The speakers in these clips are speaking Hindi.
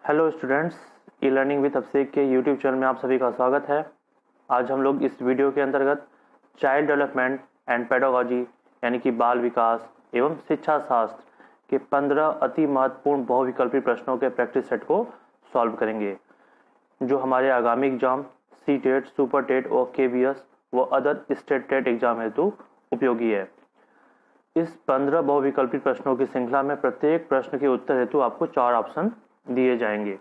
Hello students, e learning with Abhishek के यूट्यूब चैनल में आप सभी का स्वागत है। आज हम लोग इस वीडियो के अंतर्गत चाइल्ड डेवलपमेंट एंड पेडागोजी यानी कि बाल विकास एवं शिक्षा शास्त्र के 15 अति महत्वपूर्ण बहुविकल्पी प्रश्नों के प्रैक्टिस सेट को सॉल्व करेंगे, जो हमारे आगामी exam C TET, super TET और KVS व अदर स्टेट टेट एग्जाम हेतु उपयोगी है। इस 15 बहुविकल्पी प्रश्नों की श्रृंखला में प्रत्येक प्रश्न के उत्तर हेतु आपको 4 ऑप्शन दिए जाएंगे,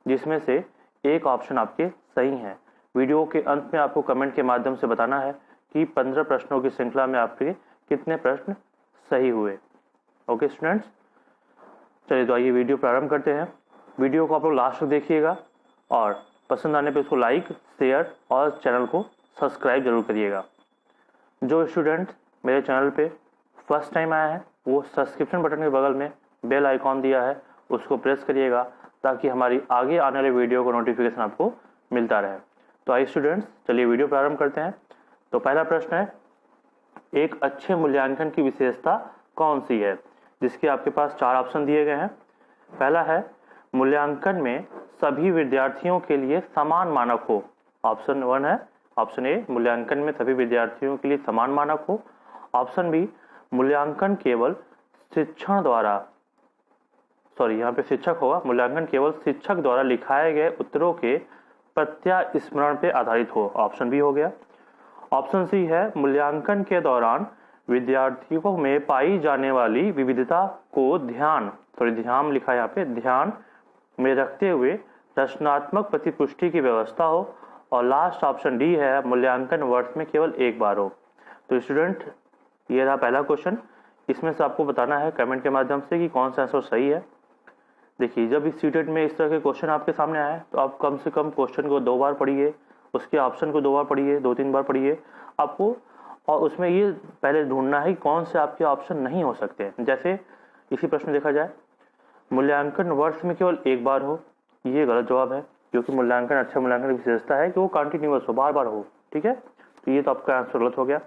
जिसमें से एक ऑप्शन आपके सही है। वीडियो के अंत में आपको कमेंट के माध्यम से बताना है कि 15 प्रश्नों की श्रृंखला में आपके कितने प्रश्न सही हुए। ओके स्टूडेंट्स, चलिए तो आइए वीडियो प्रारंभ करते हैं। वीडियो को आप लोग लास्ट तक देखिएगा और पसंद आने पे उसको लाइक, शेयर और चैनल को सब्सक्राइब जरूर करिएगा। जो स्टूडेंट मेरे चैनल पे फर्स्ट टाइम आया है वो सब्सक्रिप्शन बटन के बगल में बेल आइकॉन दिया है, उसको प्रेस करिएगा ताकि हमारी आगे आने वाले वीडियो का नोटिफिकेशन आपको मिलता रहे। तो आइए स्टूडेंट्स, चलिए वीडियो प्रारंभ करते हैं। तो पहला प्रश्न है, एक अच्छे मूल्यांकन की विशेषता कौन सी है, जिसके आपके पास 4 ऑप्शन दिए गए हैं। पहला है, मूल्यांकन में सभी विद्यार्थियों के लिए समान मानक हो। ऑप्शन 1 है, ऑप्शन ए, मूल्यांकन में सभी विद्यार्थियों के लिए समान मानक हो। ऑप्शन बी, मूल्यांकन केवल शिक्षण द्वारा यहाँ पे शिक्षक होगा, मूल्यांकन केवल शिक्षक द्वारा लिखाए गए उत्तरों के प्रत्यास्मरण पे आधारित हो। ऑप्शन बी हो गया। ऑप्शन सी है, मूल्यांकन के दौरान विद्यार्थियों में पाई जाने वाली विविधता को ध्यान लिखा है यहाँ पे, ध्यान में रखते हुए रचनात्मक प्रतिपुष्टि की व्यवस्था हो। और लास्ट ऑप्शन डी है, मूल्यांकन वर्ष में केवल एक बार हो। तो स्टूडेंट, ये रहा पहला क्वेश्चन। इसमें से आपको बताना है कमेंट के माध्यम से कि कौन सा आंसर सही है। देखिए, जब इस सीटेट में इस तरह के क्वेश्चन आपके सामने आए तो आप कम से कम क्वेश्चन को 2 बार पढ़िए, उसके ऑप्शन को 2 बार पढ़िए, 2-3 बार पढ़िए आपको, और उसमें ये पहले ढूंढना है कि कौन से आपके ऑप्शन नहीं हो सकते हैं। जैसे इसी प्रश्न देखा जाए, मूल्यांकन वर्ष में केवल एक बार हो, ये गलत जवाब है, क्योंकि मूल्यांकन अच्छा मूल्यांकन की विशेषता है कि वो कंटिन्यूअस हो, बार बार हो। ठीक है, तो ये तो आपका आंसर गलत हो गया।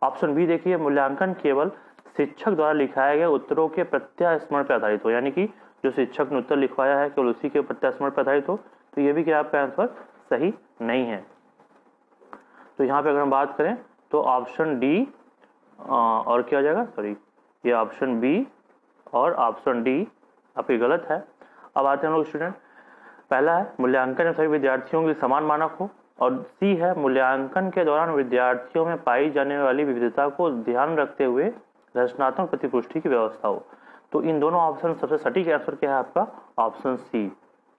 ऑप्शन बी देखिए, मूल्यांकन केवल शिक्षक द्वारा लिखाए गए उत्तरों के प्रत्यास्मरण पर आधारित हो, यानी कि जो शिक्षक ने उत्तर लिखवाया है केवल उसी के प्रत्यास्मरण पर आधारित हो। तो ये भी क्या आपका आंसर सही नहीं है। तो यहाँ पे अगर हम बात करें तो ऑप्शन डी और क्या हो जाएगा, ये ऑप्शन बी और ऑप्शन डी आपकी गलत है। अब आते हैं हम लोग स्टूडेंट, पहला है, मूल्यांकन में सभी विद्यार्थियों के समान मानक हो, और सी है, मूल्यांकन के दौरान विद्यार्थियों में पाई जाने वाली विविधता को ध्यान रखते हुए रचनात्मक प्रतिपुष्टि की व्यवस्था हो। तो इन दोनों ऑप्शन सबसे सटीक आंसर क्या है आपका, ऑप्शन सी।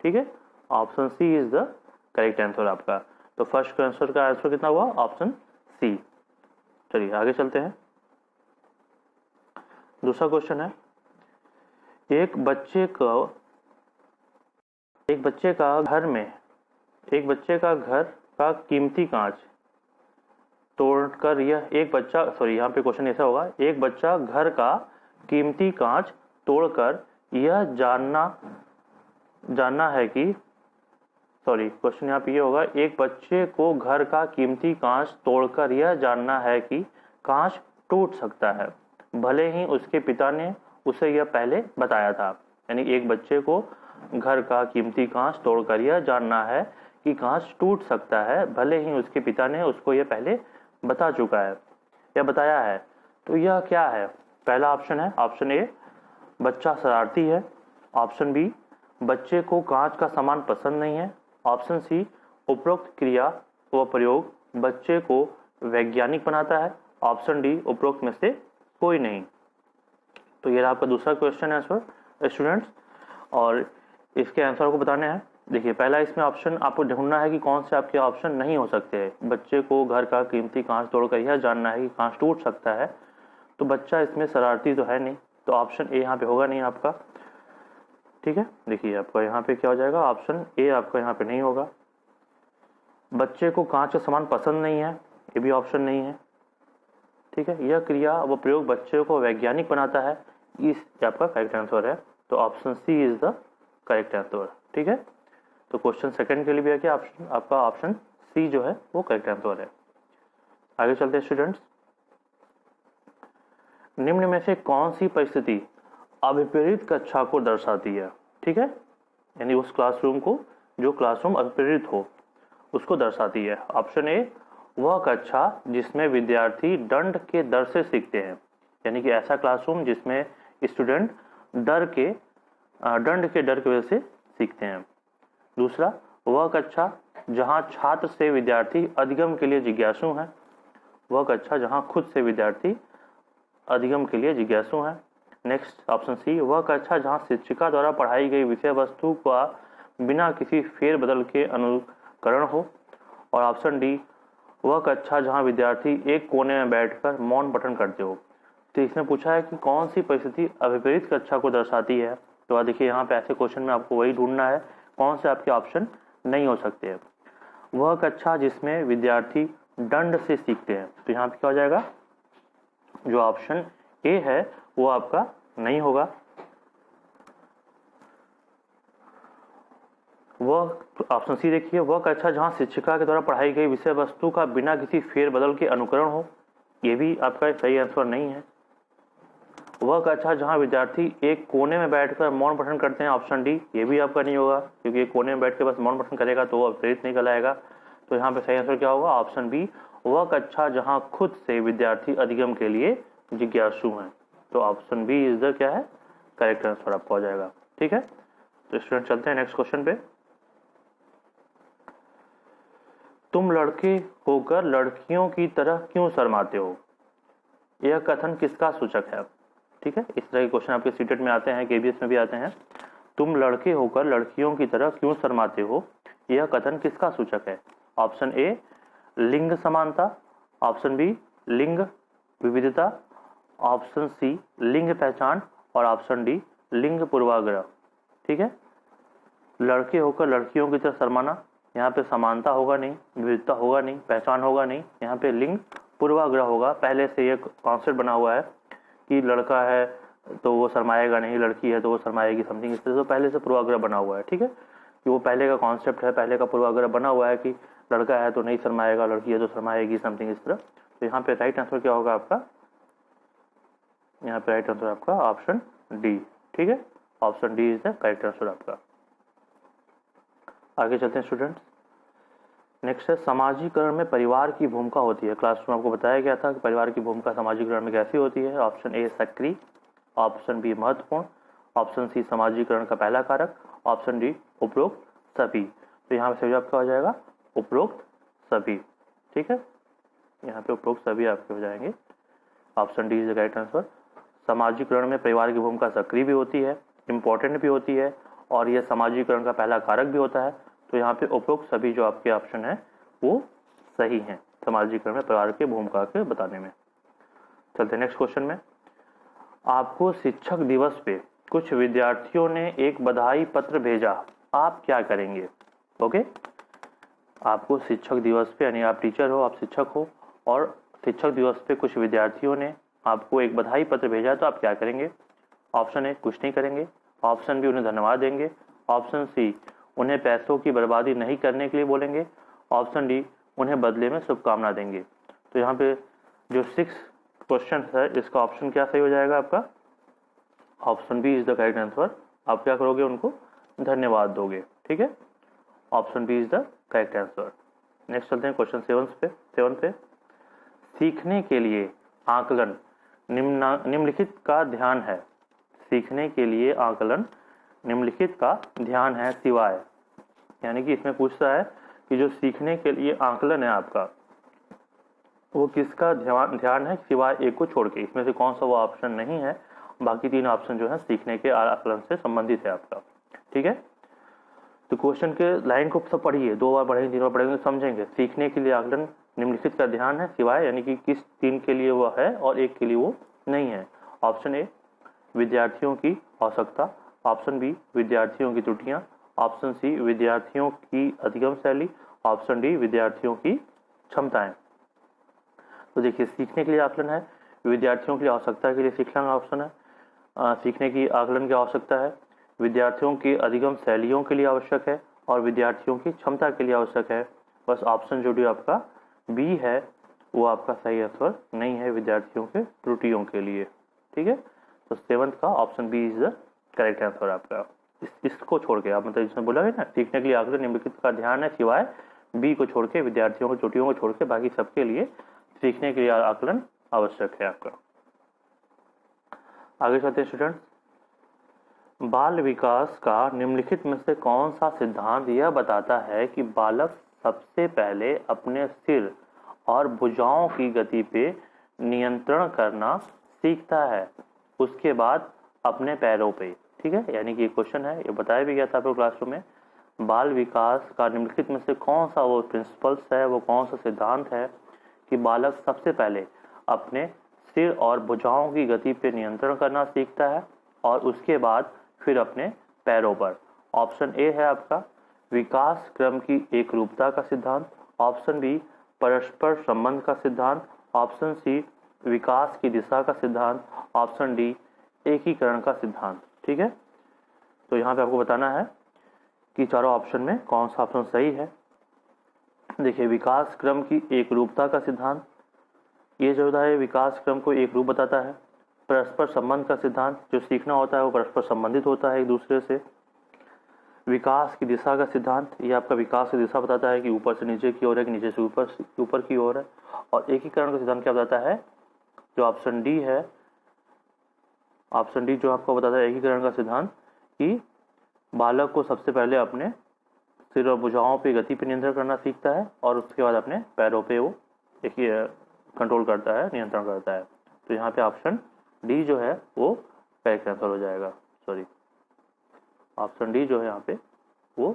ठीक है, option C is the correct answer आपका। तो फर्स्ट आंसर का आंसर कितना हुआ, ऑप्शन सी। चलिए आगे चलते हैं। दूसरा क्वेश्चन है, एक बच्चे का घर का कीमती कांच तोड़कर यहाँ पे क्वेश्चन ऐसा होगा, एक बच्चा घर का कीमती कांच तोड़कर यह जानना है कि क्वेश्चन यहाँ पे ये होगा, एक बच्चे को घर का कीमती कांच तोड़कर यह जानना है कि कांच टूट सकता है, भले ही उसके पिता ने उसे यह पहले बताया था। यानी एक बच्चे को घर का कीमती कांच तोड़कर यह जानना है कि कांच टूट सकता है, भले ही उसके पिता ने उसको यह पहले बता चुका है या बताया है। तो यह क्या है, पहला ऑप्शन है, ऑप्शन ए, बच्चा शरारती है। ऑप्शन बी, बच्चे को कांच का सामान पसंद नहीं है। ऑप्शन सी, उपरोक्त क्रिया व प्रयोग बच्चे को वैज्ञानिक बनाता है। ऑप्शन डी, उपरोक्त में से कोई नहीं। तो ये आपका दूसरा क्वेश्चन आंसर स्टूडेंट्स, और इसके आंसर को बताने हैं। देखिए, पहला इसमें ऑप्शन आपको ढूंढना है कि कौन से आपके ऑप्शन नहीं हो सकते हैं। बच्चे को घर का कीमती कांच तोड़कर यह जानना है कि कांच टूट सकता है, तो बच्चा इसमें शरारती तो है नहीं, तो ऑप्शन ए यहाँ पे होगा नहीं आपका। ठीक है, देखिए आपका यहाँ पे क्या हो जाएगा, ऑप्शन ए आपका यहाँ पे नहीं होगा। बच्चे को कांच का सामान पसंद नहीं है, ये भी ऑप्शन नहीं है। ठीक है, यह क्रिया व प्रयोग बच्चे को वैज्ञानिक बनाता है, इस आपका करेक्ट आंसर है। तो option C is the correct answer. ठीक है, तो क्वेश्चन सेकंड के लिए भी है कि आपका ऑप्शन सी जो है वो करेक्ट आंसर है। आगे चलते हैं स्टूडेंट्स, निम्न में से कौन सी परिस्थिति अभिप्रेरित कक्षा को दर्शाती है। ठीक है, यानी उस क्लासरूम को जो क्लासरूम अप्रेरित हो उसको दर्शाती है। ऑप्शन ए, वह कक्षा जिसमें विद्यार्थी दंड के डर से सीखते हैं, यानी कि ऐसा क्लासरूम जिसमें स्टूडेंट दंड के डर की वजह से सीखते हैं। दूसरा, वह कक्षा जहां छात्र से विद्यार्थी अधिगम के लिए जिज्ञासु हैं, वह कक्षा जहां खुद से विद्यार्थी अधिगम के लिए जिज्ञासु हैं। नेक्स्ट ऑप्शन सी, वह कक्षा जहां शिक्षिका द्वारा पढ़ाई गई विषय वस्तु का बिना किसी फेरबदल के अनुकरण हो। और ऑप्शन डी, वह कक्षा जहां विद्यार्थी एक कोने में बैठकर मौन पठन करते हो। तो इसमें पूछा है कि कौन सी परिस्थिति अविपरीत कक्षा को दर्शाती है। तो देखिए यहाँ पे ऐसे क्वेश्चन में आपको वही ढूंढना है कौन से आपके ऑप्शन नहीं हो सकते हैं। वह कक्षा जिसमें विद्यार्थी दंड से सीखते हैं, तो यहाँ पे क्या हो जाएगा, जो ऑप्शन ए है वो आपका नहीं होगा। वह ऑप्शन सी देखिए, वह कक्षा जहां शिक्षिका के द्वारा पढ़ाई गई विषय वस्तु का बिना किसी फेरबदल के अनुकरण हो, ये भी आपका सही आंसर नहीं है। वह कक्षा जहां विद्यार्थी एक कोने में बैठकर मौन पठन करते हैं, ऑप्शन डी, ये भी आपका नहीं होगा, क्योंकि एक कोने में बैठ के बस मौन पठन करेगा तो वो अप्रेरित नहीं कहलाएगा। तो यहाँ पे सही आंसर क्या होगा, ऑप्शन बी, वह कक्षा जहां खुद से विद्यार्थी अधिगम के लिए जिज्ञासु हैं। तो ऑप्शन बी इज द क्या है करेक्ट आंसर आपको हो जाएगा। ठीक है, तो स्टूडेंट चलते हैं नेक्स्ट क्वेश्चन पे। तुम लड़के होकर लड़कियों की तरह क्यों शर्माते हो, यह कथन किसका सूचक है। ठीक है, इस तरह के क्वेश्चन आपके सीटेट में आते हैं, केबीएस में भी आते हैं। तुम लड़के होकर लड़कियों की तरह क्यों शर्माते हो, यह कथन किसका सूचक है। ऑप्शन ए, लिंग समानता। ऑप्शन बी, लिंग विविधता। ऑप्शन सी, लिंग पहचान। और ऑप्शन डी, लिंग पूर्वाग्रह। ठीक है, लड़के होकर लड़कियों की तरह शर्माना, यहाँ पे समानता होगा नहीं, विविधता होगा नहीं, पहचान होगा नहीं, यहाँ पे लिंग पूर्वाग्रह होगा। पहले से ये कॉन्सेप्ट बना हुआ है कि लड़का है तो वो शर्माएगा नहीं, लड़की है तो वो शर्माएगी, समथिंग इस तरह से पहले से पूर्वाग्रह बना हुआ है। ठीक है, कि वो पहले का कॉन्सेप्ट है, पहले का पूर्वाग्रह बना हुआ है कि लड़का है तो नहीं शर्माएगा, लड़की है तो शर्माएगी, समथिंग इस तरह। तो यहाँ पे राइट आंसर क्या होगा आपका, यहाँ पे राइट आंसर आपका ऑप्शन डी। ठीक है, option D is the correct answer आपका। आगे चलते हैं स्टूडेंट्स। नेक्स्ट है, समाजीकरण में परिवार की भूमिका होती है। क्लासरूम आपको बताया गया था कि परिवार की भूमिका समाजीकरण में कैसी होती है। ऑप्शन ए, सक्रिय। ऑप्शन बी, महत्वपूर्ण। ऑप्शन सी, समाजीकरण का पहला कारक। ऑप्शन डी, उपरोक्त सभी। तो यहाँ पे सही जवाब क्या हो जाएगा, उपरोक्त सभी। ठीक है, यहाँ पे उपरोक्त सभी आपके हो जाएंगे। Option D is the right answer. समाजीकरण में परिवार की भूमिका सक्रिय भी होती है, इंपॉर्टेंट भी होती है, और यह समाजीकरण का पहला कारक भी होता है। तो यहाँ पे उपरोक्त सभी जो आपके ऑप्शन है वो सही हैं समाजीकरण में परिवार के भूमिका के बताने में। चलते नेक्स्ट क्वेश्चन में। आपको शिक्षक दिवस पे कुछ विद्यार्थियों ने एक बधाई पत्र भेजा, आप क्या करेंगे। ओके, आपको शिक्षक दिवस पे, यानी आप टीचर हो, आप शिक्षक हो, और शिक्षक दिवस पे कुछ विद्यार्थियों ने आपको एक बधाई पत्र भेजा, तो आप क्या करेंगे। ऑप्शन ए, कुछ नहीं करेंगे। ऑप्शन बी, उन्हें धन्यवाद देंगे। ऑप्शन सी, उन्हें पैसों की बर्बादी नहीं करने के लिए बोलेंगे। ऑप्शन डी, उन्हें बदले में शुभकामना देंगे। तो यहाँ पे जो 6 क्वेश्चन है इसका ऑप्शन क्या सही हो जाएगा आपका, option B is the correct answer. आप क्या करोगे, उनको धन्यवाद दोगे। ठीक है, option B is the correct answer. Next चलते हैं क्वेश्चन 7 पे। सीखने के लिए आकलन निम्नलिखित का ध्यान है। सीखने के लिए आकलन निम्नलिखित का ध्यान है सिवाय, यानी कि इसमें पूछता है कि जो सीखने के लिए आकलन है आपका वो किसका ध्यान है सिवाय एक को छोड़ के। इसमें से कौन सा वो ऑप्शन नहीं है, बाकी 3 ऑप्शन जो है सीखने के आकलन से संबंधित है आपका। ठीक है, तो क्वेश्चन के लाइन को सब पढ़िए, 2 बार पढ़ेंगे, 3 बार पढ़ेंगे, समझेंगे। सीखने के लिए आकलन निम्नलिखित का ध्यान है सिवाय, यानी कि किस 3 के लिए वो है और 1 के लिए वो नहीं है। ऑप्शन ए, विद्यार्थियों की आवश्यकता। ऑप्शन बी, विद्यार्थियों की त्रुटियां। ऑप्शन सी, विद्यार्थियों की अधिगम शैली। ऑप्शन डी, विद्यार्थियों की क्षमताएं। तो देखिए, सीखने के लिए आकलन है, विद्यार्थियों की आवश्यकता के लिए सीखना ऑप्शन है, सीखने की आकलन की आवश्यकता है, विद्यार्थियों की अधिगम शैलियों के लिए आवश्यक है, और विद्यार्थियों की क्षमता के लिए आवश्यक है। बस ऑप्शन जो भी आपका बी है वो आपका सही आंसर नहीं है, विद्यार्थियों के त्रुटियों के लिए। ठीक है, तो 7th का option B is the correct answer आपका। इसको छोड़ के, आप मतलब इसमें बोला है ना, सीखने के लिए आकलन निम्नलिखित का ध्यान है सिवाय बी को छोड़ के, विद्यार्थियों को, चोटियों को छोड़ के, बाकी सबके लिए सीखने के लिए आकलन आवश्यक है आपका। आगे चलते हैं स्टूडेंट्स। बाल विकास का निम्नलिखित में से कौन सा सिद्धांत यह बताता है कि बालक सबसे पहले अपने सिर और भुजाओं की गति पे नियंत्रण करना सीखता है, उसके बाद अपने पैरों पे। ठीक है, यानी कि ये क्वेश्चन है, ये बताया भी गया था आपको क्लासरूम में। बाल विकास का निम्नलिखित में से कौन सा वो प्रिंसिपल्स है, वो कौन सा सिद्धांत है कि बालक सबसे पहले अपने सिर और भुजाओं की गति पे नियंत्रण करना सीखता है और उसके बाद फिर अपने पैरों पर। ऑप्शन ए है आपका विकास क्रम की एकरूपता का सिद्धांत, ऑप्शन बी परस्पर संबंध का सिद्धांत, ऑप्शन सी विकास की दिशा का सिद्धांत, ऑप्शन डी एकीकरण का सिद्धांत। ठीक है, तो यहाँ पे आपको बताना है कि चारों ऑप्शन में कौन सा ऑप्शन सही है। देखिए, विकास क्रम की एकरूपता का सिद्धांत, ये जो होता है विकास क्रम को एक रूप बताता है। परस्पर संबंध का सिद्धांत, जो सीखना होता है वो परस्पर संबंधित होता है एक दूसरे से। विकास की दिशा का सिद्धांत, ये आपका विकास की दिशा बताता है कि ऊपर से नीचे की ओर है कि नीचे से ऊपर की ओर है। और एकीकरण का सिद्धांत क्या बताता है, जो ऑप्शन डी है, ऑप्शन डी जो आपको बताता है एकीकरण का सिद्धांत कि बालक को सबसे पहले अपने सिर और भुजाओं पे गति पे नियंत्रण करना सीखता है और उसके बाद अपने पैरों पे वो कंट्रोल करता है, नियंत्रण करता है। तो यहाँ पे ऑप्शन डी जो है वो करेक्ट आंसर हो जाएगा। सॉरी, ऑप्शन डी जो है यहाँ पे वो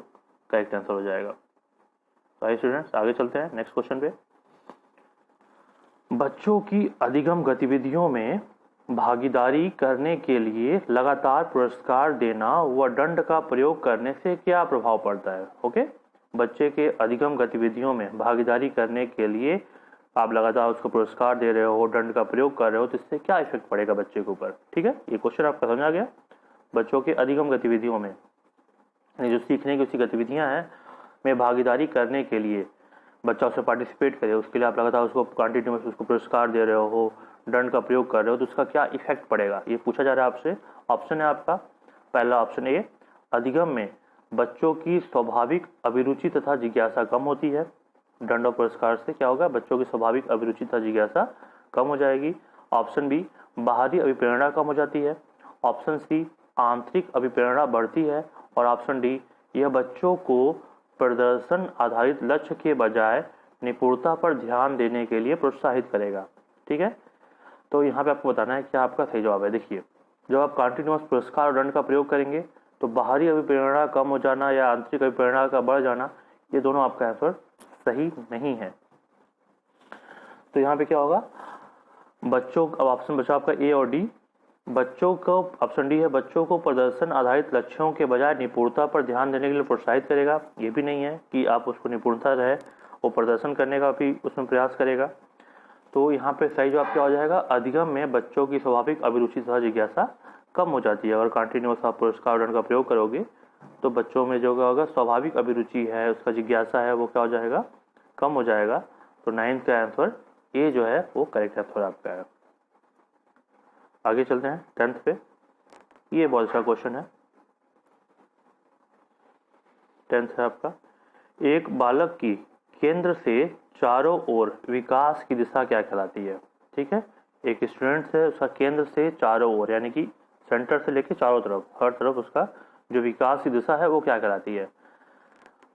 करेक्ट आंसर हो जाएगा। तो आइए स्टूडेंट्स आगे चलते हैं नेक्स्ट क्वेश्चन पे। बच्चों की अधिगम गतिविधियों में भागीदारी करने के लिए लगातार पुरस्कार देना व दंड का प्रयोग करने से क्या प्रभाव पड़ता है। ओके, बच्चे के अधिगम गतिविधियों में भागीदारी करने के लिए आप लगातार उसको पुरस्कार दे रहे हो, दंड का प्रयोग कर रहे हो, तो इससे क्या इफेक्ट पड़ेगा बच्चे के ऊपर। ठीक है, ये क्वेश्चन आपका समझ आ गया। बच्चों के अधिगम गतिविधियों में, जो सीखने की उसकी गतिविधियां हैं में भागीदारी करने के लिए बच्चा उससे पार्टिसिपेट करे, उसके लिए आप लगातार उसको कंटिन्यूअस उसको पुरस्कार दे रहे हो, दंड का प्रयोग कर रहे हो, तो उसका क्या इफेक्ट पड़ेगा, ये पूछा जा रहा है आपसे। ऑप्शन है आपका पहला ऑप्शन ए, अधिगम में बच्चों की स्वाभाविक अभिरुचि तथा जिज्ञासा कम होती है। दंड और पुरस्कार से क्या होगा, बच्चों की स्वाभाविक अभिरुचि तथा जिज्ञासा कम हो जाएगी। ऑप्शन बी, बाहरी अभिप्रेरणा कम हो जाती है। ऑप्शन सी, आंतरिक अभिप्रेरणा बढ़ती है। और ऑप्शन डी, यह बच्चों को प्रदर्शन आधारित लक्ष्य के बजाय निपुणता पर ध्यान देने के लिए प्रोत्साहित करेगा। ठीक है, तो यहाँ पे आपको बताना है क्या आपका सही जवाब है। देखिए, जब आप कंटिन्यूअस पुरस्कार और दंड का प्रयोग करेंगे तो बाहरी अभिप्रेरणा कम हो जाना या आंतरिक अभिप्रेरणा का बढ़ जाना, ये दोनों आपका आंसर सही नहीं है। तो यहाँ पे क्या होगा, बच्चों, अब ऑप्शन बचा आपका ए और डी। बच्चों को, ऑप्शन डी है, बच्चों को प्रदर्शन आधारित लक्ष्यों के बजाय निपुणता पर ध्यान देने के लिए प्रोत्साहित करेगा। ये भी नहीं है कि आप उसको निपुणता रहे, वो प्रदर्शन करने का भी उसमें प्रयास करेगा। तो यहाँ पे सही जवाब क्या हो जाएगा, अधिगम में बच्चों की स्वाभाविक अभिरुचि तथा जिज्ञासा कम हो जाती है। अगर कंटिन्यूअस आप पुरस्कार दंड का प्रयोग करोगे तो बच्चों में जो क्या होगा, स्वाभाविक अभिरुचि है, उसका जिज्ञासा है, वो क्या हो जाएगा, कम हो जाएगा। तो 9th का आंसर ए जो है वो करेक्ट आंसर आपका है। आगे चलते हैं 10th पे। ये बहुत अच्छा क्वेश्चन है। 10th है आपका, एक बालक की केंद्र से चारों ओर विकास की दिशा क्या कहलाती है। ठीक है, एक स्टूडेंट है, उसका केंद्र से चारों ओर यानी कि सेंटर से लेके चारों तरफ, हर तरफ उसका जो विकास की दिशा है वो क्या कहलाती है।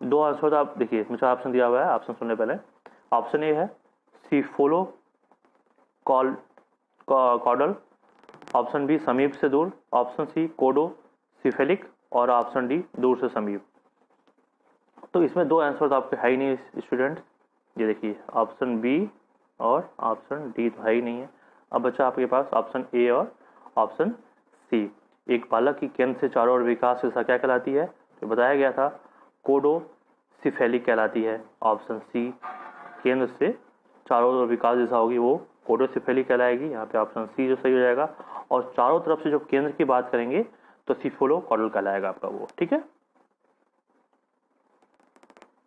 दो आंसर तो आप देखिए, इसमें चार ऑप्शन दिया हुआ है, ऑप्शन सुनने पहले। ऑप्शन ए है सीफोलो कॉडल, ऑप्शन बी समीप से दूर, ऑप्शन सी कोडो सिफेलिक और ऑप्शन डी दूर से समीप। तो इसमें दो आंसर तो आपके है ही नहीं स्टूडेंट, ये देखिए ऑप्शन बी और ऑप्शन डी तो है ही नहीं है। अब बचा आपके पास ऑप्शन ए और ऑप्शन सी। एक बालक की केंद्र से चारों ओर विकास दिशा क्या कहलाती है, तो बताया गया था कोडो सिफेलिक कहलाती है। ऑप्शन सी, केंद्र से चारों ओर विकास दिशा होगी वो कोडो सिफेलिक कहलाएगी। यहाँ पे ऑप्शन सी जो सही हो जाएगा। और चारों तरफ से जो केंद्र की बात करेंगे तो सीफोलो कॉडल कहलाएगा आपका वो। ठीक है,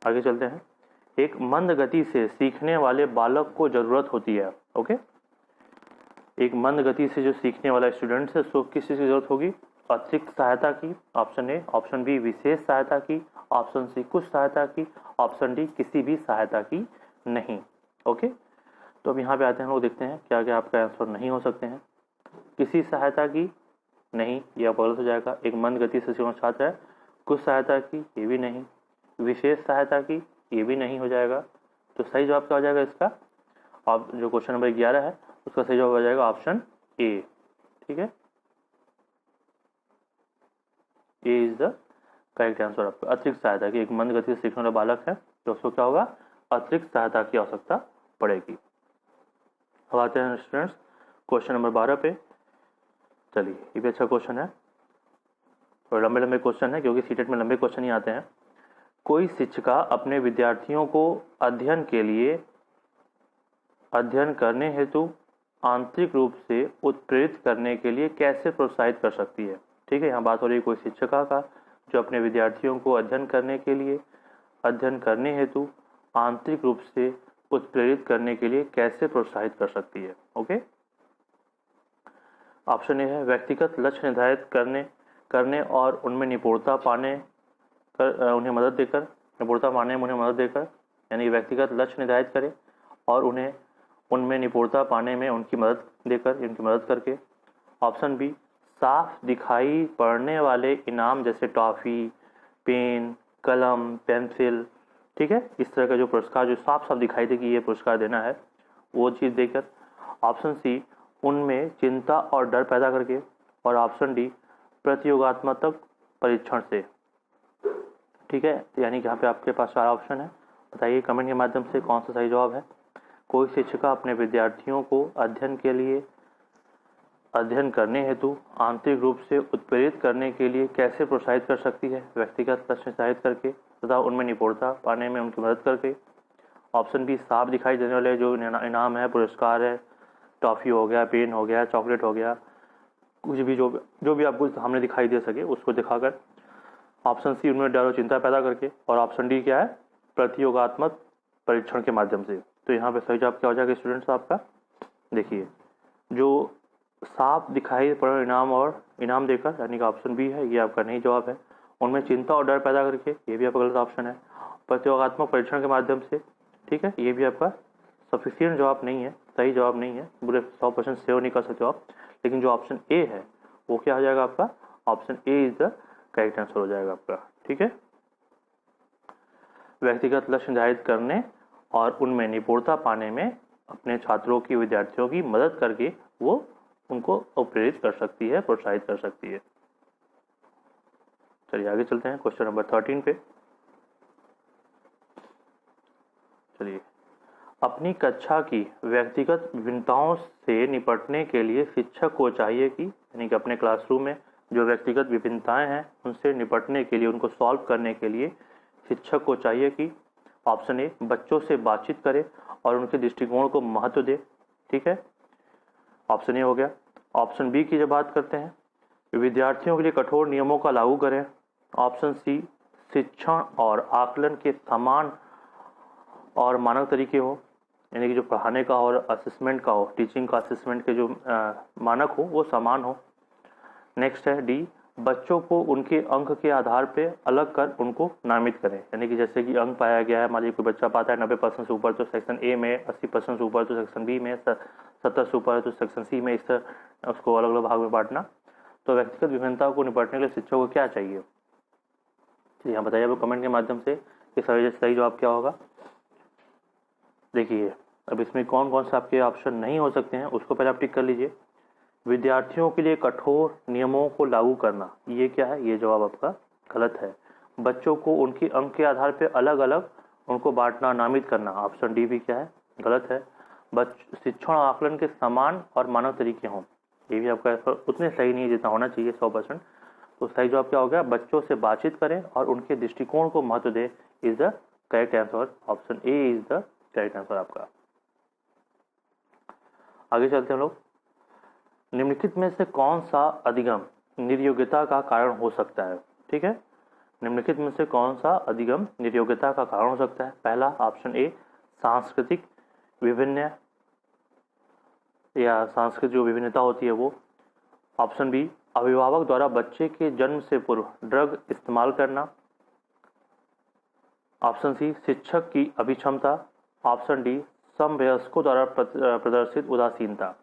आगे चलते हैं। एक मंद गति से सीखने वाले बालक को जरूरत होती है। ओके, एक मंद गति से जो सीखने वाला स्टूडेंट है उसको किस चीज की जरूरत होगी, अतिरिक्त सहायता की, ऑप्शन ए, ऑप्शन बी विशेष सहायता की, ऑप्शन सी कुछ सहायता की, ऑप्शन डी किसी भी सहायता की नहीं। ओके, तो अब यहाँ पे आते हैं, हम लोग देखते हैं क्या क्या आपका आंसर नहीं हो सकते हैं। किसी सहायता की नहीं, यह गलत हो जाएगा। एक मंद गति से सीखने छात्र है। कुछ सहायता की, ये भी नहीं। विशेष सहायता की, ये भी नहीं हो जाएगा। तो सही जवाब क्या हो जाएगा इसका? अब जो क्वेश्चन नंबर 11 है उसका सही जवाब हो जाएगा ऑप्शन ए। ठीक है, ए इज द करेक्ट आंसर आपका। अतिरिक्त सहायता की, एक मंद गति से सीखने वाला बालक है तो उसको क्या होगा? अतिरिक्त सहायता की आवश्यकता पड़ेगी। अब आते हैं स्टूडेंट्स क्वेश्चन नंबर 12 पे। चलिए, ये भी अच्छा क्वेश्चन है, और लंबे लंबे क्वेश्चन है क्योंकि सीटेट में लंबे क्वेश्चन ही आते हैं। कोई शिक्षिका अपने विद्यार्थियों को अध्ययन करने हेतु आंतरिक रूप से उत्प्रेरित करने के लिए कैसे प्रोत्साहित कर सकती है? ठीक है, यहाँ बात हो रही है कोई शिक्षिका का जो अपने विद्यार्थियों को अध्ययन करने हेतु आंतरिक रूप से उत्प्रेरित करने के लिए कैसे प्रोत्साहित कर सकती है। ओके, ऑप्शन ए है व्यक्तिगत लक्ष्य निर्धारित करने और उनमें निपुणता पाने उन्हें मदद देकर, यानी व्यक्तिगत लक्ष्य निर्धारित करे और उनमें निपुणता पाने में उनकी मदद करके। ऑप्शन बी साफ दिखाई पड़ने वाले इनाम जैसे टॉफी, पेन, कलम, पेंसिल, ठीक है, इस तरह का जो पुरस्कार जो साफ साफ दिखाई दे कि ये पुरस्कार देना है, वो चीज़ देकर। ऑप्शन सी उनमें चिंता और डर पैदा करके, और ऑप्शन डी प्रतियोगात्मक परीक्षण से। ठीक है, तो यानी कि यहाँ पे आपके पास 4 ऑप्शन है। बताइए कमेंट के माध्यम से कौन सा सही जवाब है। कोई शिक्षिका अपने विद्यार्थियों को अध्ययन करने हेतु आंतरिक रूप से उत्प्रेरित करने के लिए कैसे प्रोत्साहित कर सकती है? व्यक्तिगत लक्ष्य निर्धारित करके तथा उनमें निपुणता पाने में उनकी मदद करके। ऑप्शन बी साफ दिखाई देने वाले जो इनाम है, पुरस्कार है, टॉफ़ी हो गया, पेन हो गया, चॉकलेट हो गया, कुछ भी जो भी आपको सामने दिखाई दे सके उसको दिखाकर। ऑप्शन सी उनमें डर और चिंता पैदा करके, और ऑप्शन डी क्या है? प्रतियोगात्मक परीक्षण के माध्यम से। तो यहाँ पे सही जवाब क्या हो जाएगा स्टूडेंट्स आपका? देखिए, जो साफ दिखाई पड़ इनाम देकर, यानी कि ऑप्शन बी है, ये आपका नहीं जवाब है। उनमें चिंता और डर पैदा करके, ये भी आपका गलत ऑप्शन है। प्रतियोगात्मक परीक्षण के माध्यम से, ठीक है, ये भी आपका सफिशिएंट जवाब नहीं है, सही जवाब नहीं है। पूरे 100% सेव नहीं कर सकते आप, लेकिन जो ऑप्शन ए है वो क्या हो जाएगा आपका? Option A is the correct answer हो जाएगा आपका। ठीक है, व्यक्तिगत लक्ष्य निर्धारित करने और उनमें निपुणता पाने में अपने विद्यार्थियों की मदद करके वो उनको प्रेरित कर सकती है, प्रोत्साहित कर सकती है। चलिए आगे चलते हैं क्वेश्चन नंबर 13 पे। चलिए, अपनी कक्षा की व्यक्तिगत विभिन्नताओं से निपटने के लिए शिक्षक को चाहिए कि, यानी कि अपने क्लासरूम में जो व्यक्तिगत विभिन्नताएं हैं उनसे निपटने के लिए, उनको सॉल्व करने के लिए शिक्षक को चाहिए कि ऑप्शन ए बच्चों से बातचीत करे और उनके दृष्टिकोण को महत्व दे। ठीक है, ऑप्शन ए हो गया। ऑप्शन बी की जब बात करते हैं, विद्यार्थियों के लिए कठोर नियमों का लागू करें। ऑप्शन सी शिक्षण और आकलन के समान और मानक तरीके हो, यानी कि जो पढ़ाने का और असेसमेंट का हो, टीचिंग का असेसमेंट के जो मानक हो वो समान हो। नेक्स्ट है डी बच्चों को उनके अंक के आधार पे अलग कर उनको नामित करें, यानी कि जैसे कि अंक पाया गया है, मान लीजिए कोई बच्चा पाता है 90% से ऊपर तो सेक्शन ए में, 80% से ऊपर तो सेक्शन बी में, 70 से ऊपर तो सेक्शन सी में, इस तरह उसको अलग अलग भाग में बांटना। तो व्यक्तिगत विभिन्नता को निपटने के लिए शिक्षक को क्या चाहिए? यहाँ बताइए आप कमेंट के माध्यम से कि सही जवाब क्या होगा। देखिए, अब इसमें कौन कौन से आपके ऑप्शन नहीं हो सकते हैं उसको पहले आप टिक कर लीजिए। विद्यार्थियों के लिए कठोर नियमों को लागू करना, ये क्या है? ये जवाब आपका गलत है। बच्चों को उनके अंक के आधार पे अलग अलग उनको बांटना, नामित करना, ऑप्शन डी भी क्या है? गलत है। शिक्षण आकलन के समान और मानक तरीके हों, ये भी आपका उतने सही नहीं है जितना होना चाहिए 100%। तो सही जवाब क्या हो गया? बच्चों से बातचीत करें और उनके दृष्टिकोण को महत्व दे is the correct answer. Option A is the correct answer आपका। आगे चलते हैं लोग। निम्नलिखित में से कौन सा अधिगम निर्योग्यता का कारण हो सकता है? ठीक है, निम्नलिखित में से कौन सा अधिगम निर्योग्यता का कारण हो सकता है? पहला ऑप्शन ए सांस्कृतिक विभिन्न या सांस्कृतिक जो विभिन्नता होती है वो। ऑप्शन बी अभिभावक द्वारा बच्चे के जन्म से पूर्व ड्रग इस्तेमाल करना। ऑप्शन सी शिक्षक की अभिक्षमता। ऑप्शन डी समवयस्कों द्वारा प्रदर्शित उदासीनता।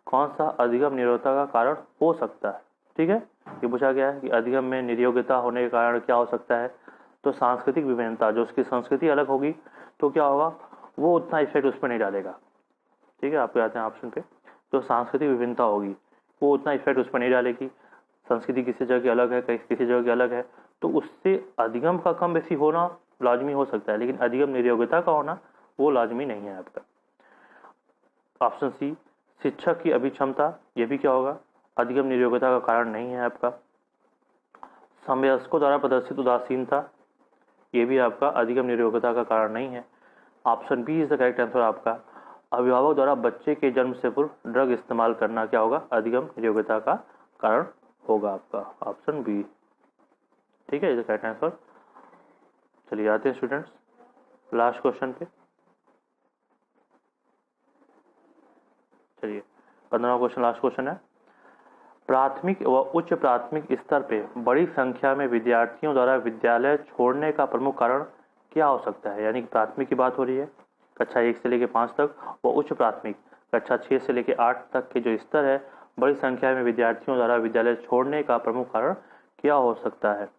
कौन सा अधिगम निरोधता का कारण हो सकता है? ठीक है, ये पूछा गया है कि अधिगम में निर्योग्यता होने के कारण क्या हो सकता है। तो सांस्कृतिक विभिन्नता, जो उसकी संस्कृति अलग होगी तो क्या होगा, वो उतना इफेक्ट उस पर नहीं डालेगा। ठीक है, आपको आते हैं ऑप्शन पे, जो सांस्कृतिक विभिन्नता होगी वो उतना इफेक्ट उस पर नहीं डालेगी। संस्कृति किसी जगह की अलग है, किसी जगह की अलग है, तो उससे अधिगम का कम बेसी होना लाजमी हो सकता है, लेकिन अधिगम निर्योग्यता का होना वो लाजमी नहीं है आपका। ऑप्शन सी शिक्षक की अभिक्षमता, ये भी क्या होगा, अधिगम निर्योग्यता का कारण नहीं है आपका। समवयस्कों द्वारा प्रदर्शित उदासीनता, ये भी आपका अधिगम निर्योग्यता का कारण नहीं है। Option B is the correct answer आपका। अभिभावक द्वारा बच्चे के जन्म से पूर्व ड्रग इस्तेमाल करना क्या होगा, अधिगम निर्योग्यता का कारण होगा आपका, ऑप्शन बी। ठीक है, इज द करेक्ट आंसर। चलिए आते हैं स्टूडेंट्स लास्ट क्वेश्चन पे। चलिए 15वां क्वेश्चन लास्ट क्वेश्चन है। प्राथमिक व उच्च प्राथमिक स्तर पे बड़ी संख्या में विद्यार्थियों द्वारा विद्यालय छोड़ने का प्रमुख कारण क्या हो सकता है? यानी कि प्राथमिक की बात हो रही है, कक्षा 1 से लेकर 5 तक, व उच्च प्राथमिक कक्षा 6 से लेकर 8 तक के जो स्तर है, बड़ी संख्या में विद्यार्थियों द्वारा विद्यालय छोड़ने का प्रमुख कारण क्या हो सकता है?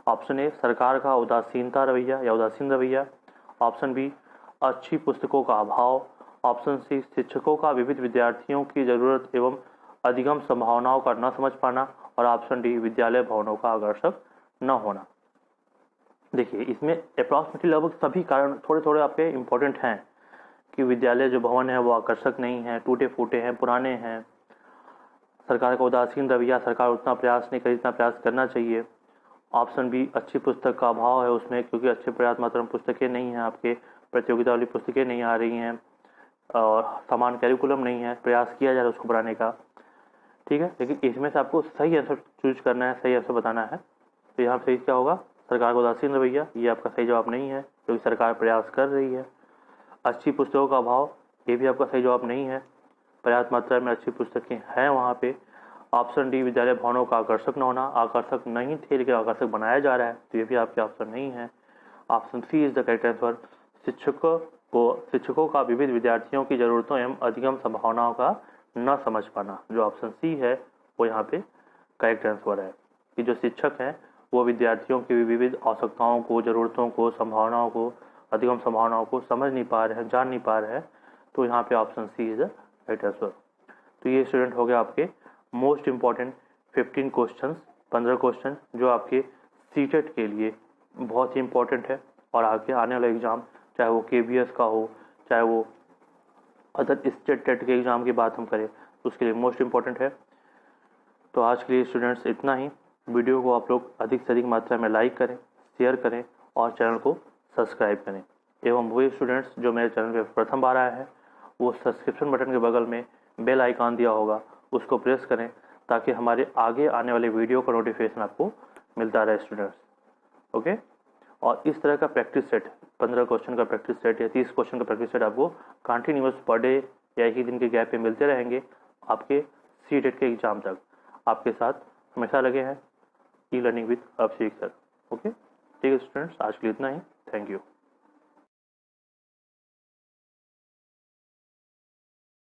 ऑप्शन ए सरकार का उदासीनता रवैया या उदासीन रवैया। ऑप्शन बी अच्छी पुस्तकों का अभाव। ऑप्शन सी शिक्षकों का विविध विद्यार्थियों की जरूरत एवं अधिगम संभावनाओं का न समझ पाना। और ऑप्शन डी विद्यालय भवनों का आकर्षक न होना। देखिए इसमें अप्रॉक्सीमेटली लगभग सभी कारण थोड़े थोड़े आपके इम्पोर्टेंट हैं कि विद्यालय जो भवन है वो आकर्षक नहीं है, टूटे फूटे हैं, पुराने हैं, सरकार का उदासीन रवैया, सरकार उतना प्रयास नहीं करी जितना प्रयास करना चाहिए। ऑप्शन बी अच्छी पुस्तक का अभाव है उसमें, क्योंकि अच्छे पर्याप्त मात्रा में पुस्तकें नहीं हैं, आपके प्रतियोगिता वाली पुस्तकें नहीं आ रही हैं और समान कैरिकुलम नहीं है, प्रयास किया जा रहा है उसको बढ़ाने का। ठीक है, लेकिन इसमें से आपको सही आंसर चूज करना है, सही आंसर बताना है। तो यहाँ सही क्या होगा, सरकार का उदासीन रवैया, ये आपका सही जवाब नहीं है क्योंकि सरकार प्रयास कर रही है। अच्छी पुस्तकों का अभाव, ये भी आपका सही जवाब नहीं है, पर्याप्त मात्रा में अच्छी पुस्तकें हैं वहाँ पे। ऑप्शन डी विद्यालय भवनों का आकर्षक न होना, आकर्षक नहीं थे लेकिन आकर्षक बनाया जा रहा है, तो ये भी आपके ऑप्शन नहीं है। Option C is the correct answer. शिक्षकों का विविध विद्यार्थियों की जरूरतों एवं अधिगम संभावनाओं का न समझ पाना, जो ऑप्शन सी है वो यहाँ पे करेक्ट आंसर है कि जो शिक्षक हैं वो विद्यार्थियों की विविध आवश्यकताओं को, जरूरतों को, संभावनाओं को, अधिगम संभावनाओं को समझ नहीं पा रहे हैं, जान नहीं पा रहे हैं, तो यहाँ पे option C is the right answer. तो ये स्टूडेंट हो गया आपके मोस्ट इम्पॉर्टेंट 15 क्वेश्चन, 15 क्वेश्चन जो आपके सीटेट के लिए बहुत ही इम्पोर्टेंट है और आगे आने वाला एग्ज़ाम, चाहे वो KVS का हो, चाहे वो अदर स्टेट टेट के एग्ज़ाम की बात हम करें, उसके लिए मोस्ट इम्पॉर्टेंट है। तो आज के लिए स्टूडेंट्स इतना ही। वीडियो को आप लोग अधिक से अधिक मात्रा में लाइक करें, शेयर करें और चैनल को सब्सक्राइब करें। एवं वही स्टूडेंट्स जो मेरे चैनल पर प्रथम बार आए हैं, वो सब्सक्रिप्शन बटन के बगल में बेल आइकॉन दिया होगा, उसको प्रेस करें ताकि हमारे आगे आने वाले वीडियो का नोटिफिकेशन आपको मिलता रहे स्टूडेंट्स। ओके, और इस तरह का प्रैक्टिस सेट, 15 क्वेश्चन का प्रैक्टिस सेट या 30 क्वेश्चन का प्रैक्टिस सेट आपको कंटिन्यूअस पर डे या एक ही दिन के गैप पे मिलते रहेंगे आपके सीटेट के एग्जाम तक। आपके साथ हमेशा लगे हैं ई learning with Abhishek sir. Okay, ठीक है स्टूडेंट्स, आज के लिए इतना ही। Thank you.